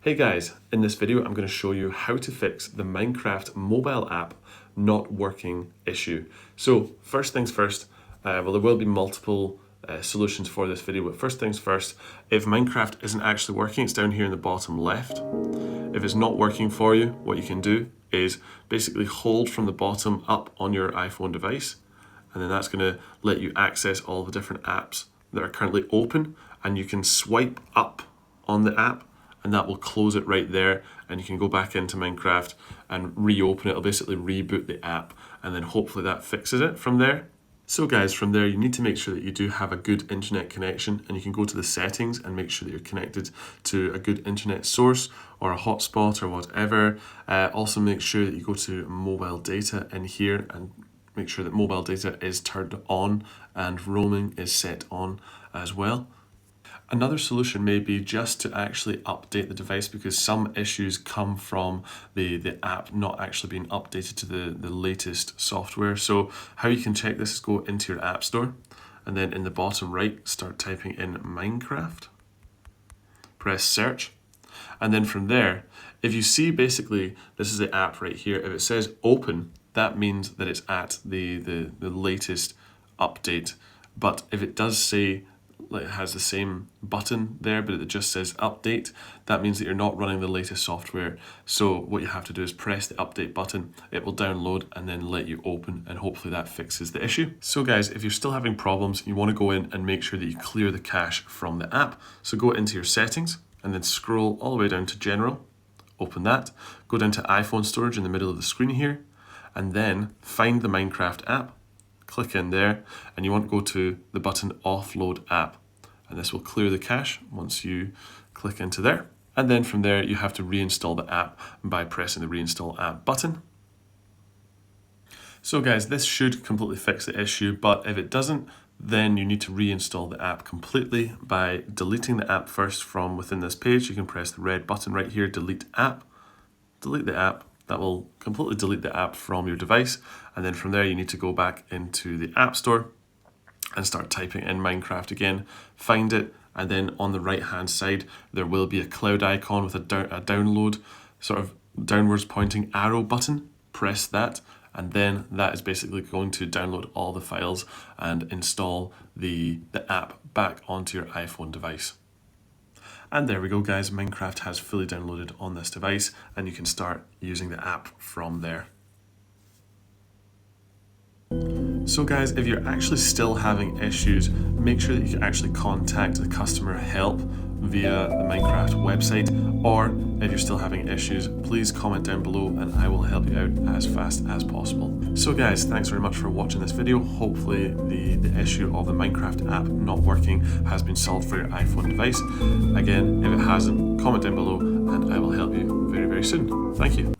Hey guys, in this video I'm going to show you how to fix the Minecraft mobile app not working issue. So first things first, well there will be multiple solutions for this video, but first things first, if Minecraft isn't actually working, it's down here in the bottom left. If it's not working for you, what you can do is basically hold from the bottom up on your iPhone device, and then that's going to let you access all the different apps that are currently open, and you can swipe up on the app and that will close it right there, and you can go back into Minecraft and reopen it. It'll basically reboot the app, and then hopefully that fixes it from there. So guys, from there you need to make sure that you do have a good internet connection, and you can go to the settings and make sure that you're connected to a good internet source or a hotspot or whatever. Also make sure that you go to mobile data in here and make sure that mobile data is turned on and roaming is set on as well. Another solution may be just to actually update the device, because some issues come from the app not actually being updated to the latest software. So how you can check this is go into your app store, and then in the bottom right start typing in Minecraft, press search, and then from there, if you see basically this is the app right here, if it says open, that means that it's at the latest update. But if it does say, like, it has the same button there, but it just says update, that means that you're not running the latest software. So what you have to do is press the update button, it will download and then let you open, and hopefully that fixes the issue. So guys, if you're still having problems, you want to go in and make sure that you clear the cache from the app. So go into your settings and then scroll all the way down to general, open that, go down to iPhone storage in the middle of the screen here, and then find the Minecraft app. Click in there, and you want to go to the button offload app, and this will clear the cache once you click into there. And then from there you have to reinstall the app by pressing the reinstall app button. So guys, this should completely fix the issue, but if it doesn't, then you need to reinstall the app completely by deleting the app first from within this page. You can press the red button right here, delete app, delete the app. That will completely delete the app from your device, and then from there you need to go back into the App Store and start typing in Minecraft again, find it, and then on the right hand side there will be a cloud icon with a download sort of downwards pointing arrow button. Press that, and then that is basically going to download all the files and install the app back onto your iPhone device. And there we go guys, Minecraft has fully downloaded on this device, and you can start using the app from there. So guys, if you're actually still having issues, make sure that you can actually contact the customer help via the Minecraft website, or if you're still having issues, please comment down below and I will help you out as fast as possible. So guys, thanks very much for watching this video. Hopefully the issue of the Minecraft app not working has been solved for your iPhone device. Again, if it hasn't, comment down below and I will help you very, very soon. Thank you.